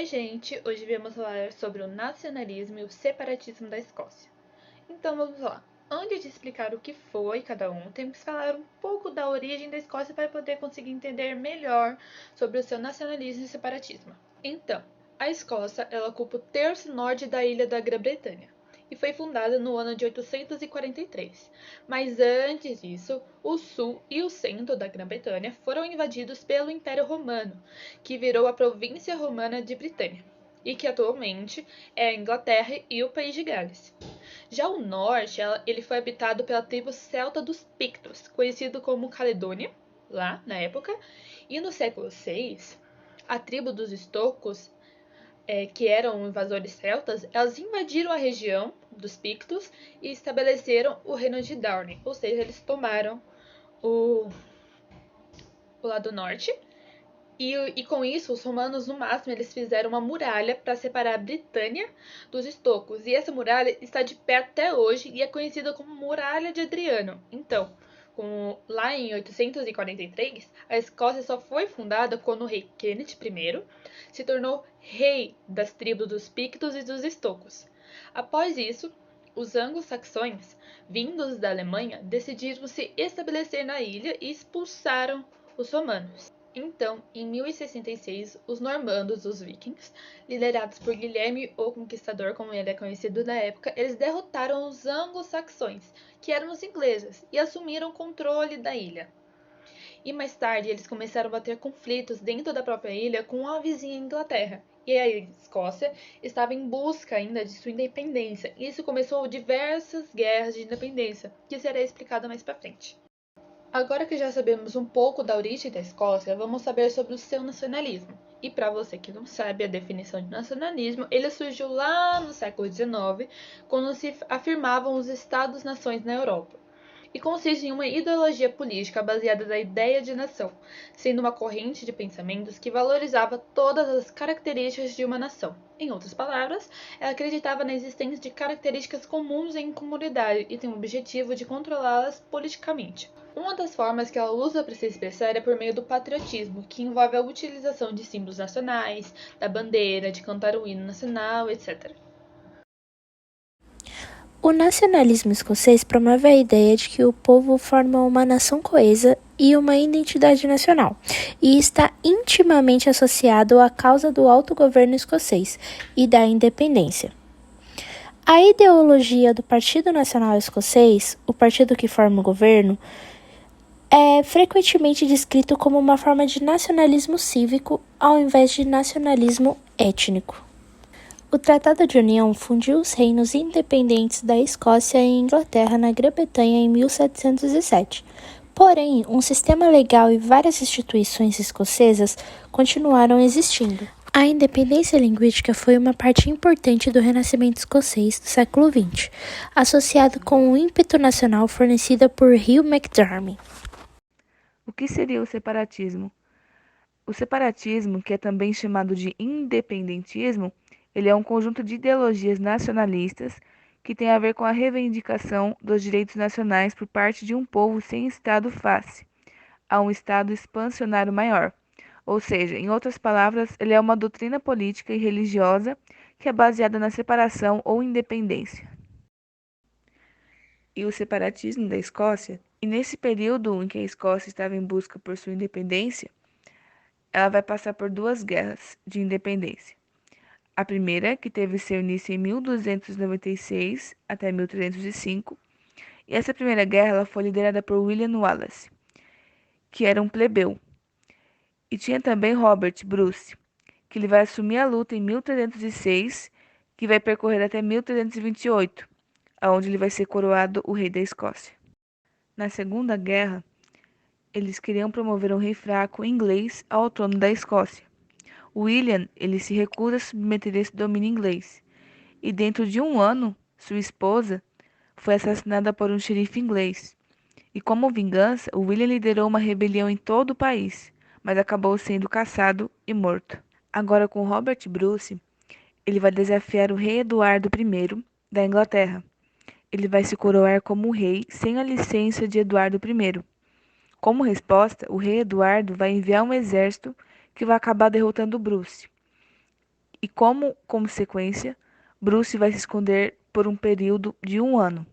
gente! Hoje viemos falar sobre o nacionalismo e o separatismo da Escócia. Então vamos lá. Antes de explicar o que foi cada um, temos que falar um pouco da origem da Escócia para poder conseguir entender melhor sobre o seu nacionalismo e separatismo. Então, a Escócia ela ocupa o terço norte da ilha da Grã-Bretanha e foi fundada no ano de 843. Mas antes disso, o sul e o centro da Grã-Bretanha foram invadidos pelo Império Romano, que virou a província romana de Britânia, e que atualmente é a Inglaterra e o País de Gales. Já o norte, ele foi habitado pela tribo celta dos Pictos, conhecido como Caledônia, lá na época, e no século VI, a tribo dos Estocos, que eram invasores celtas, elas invadiram a região dos Pictos e estabeleceram o reino de Darney, ou seja, eles tomaram o lado norte. E com isso, os romanos, no máximo, eles fizeram uma muralha para separar a Britânia dos Estocos. E essa muralha está de pé até hoje e é conhecida como Muralha de Adriano. Então, lá em 843, a Escócia só foi fundada quando o rei Kenneth I se tornou rei das tribos dos Pictos e dos Estocos. Após isso, os anglo-saxões, vindos da Alemanha, decidiram se estabelecer na ilha e expulsaram os romanos. Então, em 1066, os normandos, os vikings, liderados por Guilherme o Conquistador, como ele é conhecido na época, eles derrotaram os anglo-saxões, que eram os ingleses, e assumiram o controle da ilha. E mais tarde, eles começaram a ter conflitos dentro da própria ilha com a vizinha Inglaterra. E a Escócia estava em busca ainda de sua independência. E isso começou diversas guerras de independência, que será explicado mais para frente. Agora que já sabemos um pouco da origem da Escócia, vamos saber sobre o seu nacionalismo. E para você que não sabe a definição de nacionalismo, ele surgiu lá no século XIX, quando se afirmavam os Estados-nações na Europa. E consiste em uma ideologia política baseada na ideia de nação, sendo uma corrente de pensamentos que valorizava todas as características de uma nação. Em outras palavras, ela acreditava na existência de características comuns em comunidade e tem o objetivo de controlá-las politicamente. Uma das formas que ela usa para se expressar é por meio do patriotismo, que envolve a utilização de símbolos nacionais, da bandeira, de cantar o hino nacional, etc. O nacionalismo escocês promove a ideia de que o povo forma uma nação coesa e uma identidade nacional, e está intimamente associado à causa do autogoverno escocês e da independência. A ideologia do Partido Nacional Escocês, o partido que forma o governo, é frequentemente descrito como uma forma de nacionalismo cívico ao invés de nacionalismo étnico. O Tratado de União fundiu os reinos independentes da Escócia e Inglaterra na Grã-Bretanha em 1707. Porém, um sistema legal e várias instituições escocesas continuaram existindo. A independência linguística foi uma parte importante do renascimento escocês do século XX, associado com o ímpeto nacional fornecido por Hugh MacDiarmid. O que seria o separatismo? O separatismo, que é também chamado de independentismo, ele é um conjunto de ideologias nacionalistas que tem a ver com a reivindicação dos direitos nacionais por parte de um povo sem Estado face, a um Estado expansionário maior. Ou seja, em outras palavras, ele é uma doutrina política e religiosa que é baseada na separação ou independência. E o separatismo da Escócia, e nesse período em que a Escócia estava em busca por sua independência, ela vai passar por duas guerras de independência. A primeira, que teve seu início em 1296 até 1305, e essa primeira guerra ela foi liderada por William Wallace, que era um plebeu. E tinha também Robert Bruce, que ele vai assumir a luta em 1306, que vai percorrer até 1328, aonde ele vai ser coroado o rei da Escócia. Na Segunda Guerra, eles queriam promover um rei fraco inglês ao trono da Escócia. William, ele se recusa a submeter esse domínio inglês, e dentro de um ano, sua esposa foi assassinada por um xerife inglês. E como vingança, o William liderou uma rebelião em todo o país, mas acabou sendo caçado e morto. Agora com Robert Bruce, ele vai desafiar o rei Eduardo I da Inglaterra. Ele vai se coroar como rei sem a licença de Eduardo I. Como resposta, o rei Eduardo vai enviar um exército que vai acabar derrotando Bruce. e como consequência, Bruce vai se esconder por um período de 1 ano.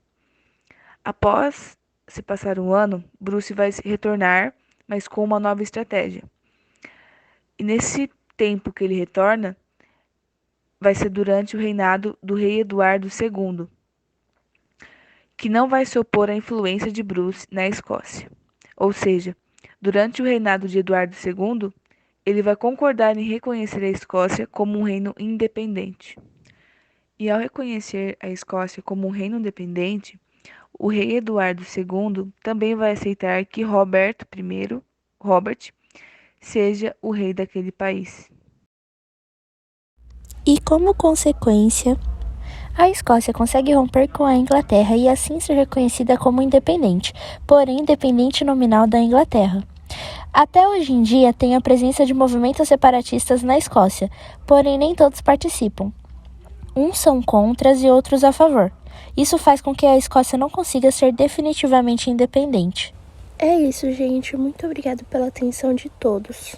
Após se passar 1 ano, Bruce vai retornar, mas com uma nova estratégia. E nesse tempo que ele retorna, vai ser durante o reinado do rei Eduardo II, que não vai se opor à influência de Bruce na Escócia. Ou seja, durante o reinado de Eduardo II, ele vai concordar em reconhecer a Escócia como um reino independente. E ao reconhecer a Escócia como um reino independente, o rei Eduardo II também vai aceitar que Robert seja o rei daquele país. E como consequência, a Escócia consegue romper com a Inglaterra e assim ser reconhecida como independente, porém independente nominal da Inglaterra. Até hoje em dia tem a presença de movimentos separatistas na Escócia, porém nem todos participam. Uns são contras e outros a favor. Isso faz com que a Escócia não consiga ser definitivamente independente. É isso, gente. Muito obrigada pela atenção de todos.